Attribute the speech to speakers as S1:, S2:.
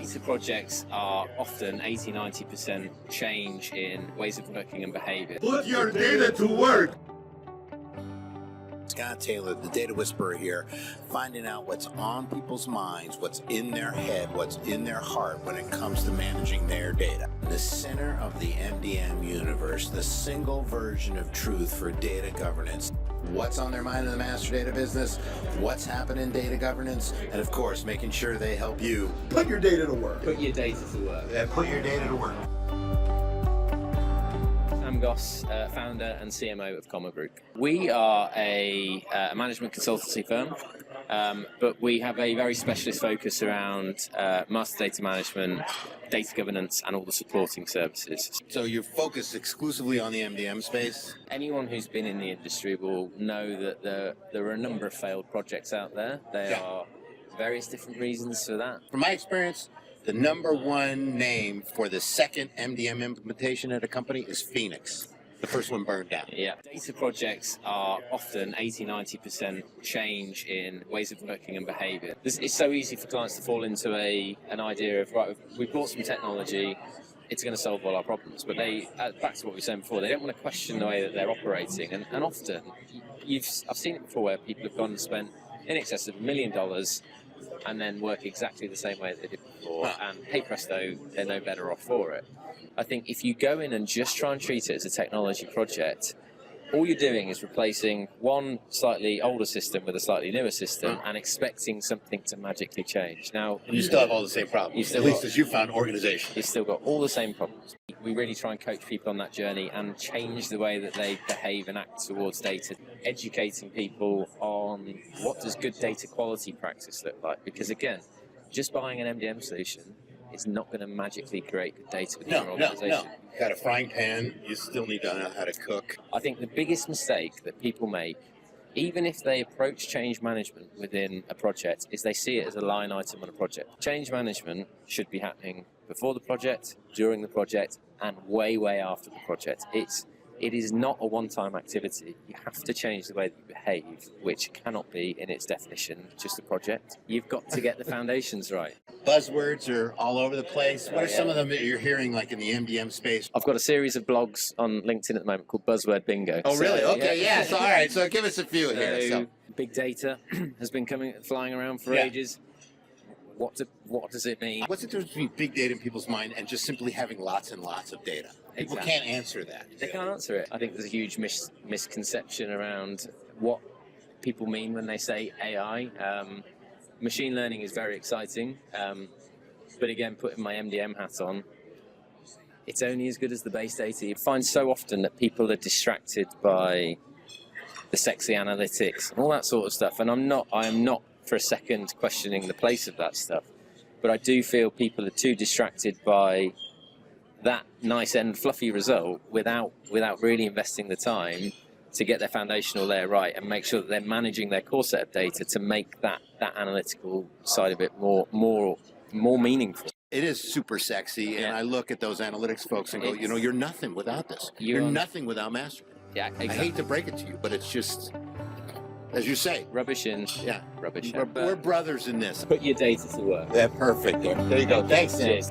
S1: Data projects are often 80-90% change in ways of working and behavior.
S2: Put your data to work.
S3: Scott Taylor, the data whisperer here, finding out what's on people's minds, what's in their head, what's in their heart when it comes to managing their data. The center of the MDM universe, the single version of truth for data governance. What's on their mind in the master data business, what's happening in data governance, and of course, making sure they help you
S2: Put your data to work.
S1: Put your data to work.
S3: put your data to work.
S1: I'm Goss, founder and CMO of Comma Group. We are a management consultancy firm, but we have a very specialist focus around master data management, data governance, and all the supporting services.
S3: So you're focused exclusively on the MDM space?
S1: Anyone who's been in the industry will know that there are a number of failed projects out there. There are various different reasons for that.
S3: From my experience, the number one name for the second MDM implementation at a company is Phoenix. The first one burned down.
S1: Yeah. Data projects are often 80-90% change in ways of working and behavior. It's so easy for clients to fall into an idea of, right, we've bought some technology, it's going to solve all our problems. But back to what we were saying before, they don't want to question the way that they're operating. And often, I've seen it before where people have gone and spent in excess of $1 million and then work exactly the same way that they did before, and hey presto, they're no better off for it. I think if you go in and just try and treat it as a technology project, all you're doing is replacing one slightly older system with a slightly newer system and expecting something to magically change. Now,
S3: You still have all the same problems, at least as you found organization.
S1: you've still got all the same problems. We really try and coach people on that journey and change the way that they behave and act towards data, educating people on what does good data quality practice look like. Because again, just buying an MDM solution is not going to magically create good data within your organization.
S3: No. You got a frying pan, you still need to know how to cook.
S1: I think the biggest mistake that people make, even if they approach change management within a project, is they see it as a line item on a project. Change management should be happening before the project, during the project, and way after the project. It is not a one-time activity. You have to change the way that you behave, which cannot be, in its definition, just a project. You've got to get the foundations right.
S3: Buzzwords are all over the place. What are some of them that you're hearing, like in the MDM space?
S1: I've got a series of blogs on LinkedIn at the moment called Buzzword Bingo.
S3: Oh, really?
S1: So,
S3: Okay, yeah. So, all right. So give us a few here. So,
S1: big data has been flying around for ages. What does it mean?
S3: what's the difference between big data in people's mind and just simply having lots and lots of data? People can't answer that.
S1: They can't answer it. I think there's a huge misconception around what people mean when they say AI. Machine learning is very exciting, but again, putting my MDM hat on, it's only as good as the base data. You find so often that people are distracted by the sexy analytics and all that sort of stuff, and I am not for a second questioning the place of that stuff, but I do feel people are too distracted by that nice end fluffy result without really investing the time to get their foundational layer right and make sure that they're managing their core set of data to make that analytical side of it more meaningful.
S3: It is super sexy, and I look at those analytics folks and go, you're nothing without this. You're nothing without mastery.
S1: Yeah, exactly.
S3: I hate to break it to you, but it's just, as you say,
S1: Rubbish in,
S3: yeah,
S1: rubbish out.
S3: we're brothers in this.
S1: Put your data to work.
S3: Yeah, perfect. There you go. Thanks, Dan.
S1: Cheers.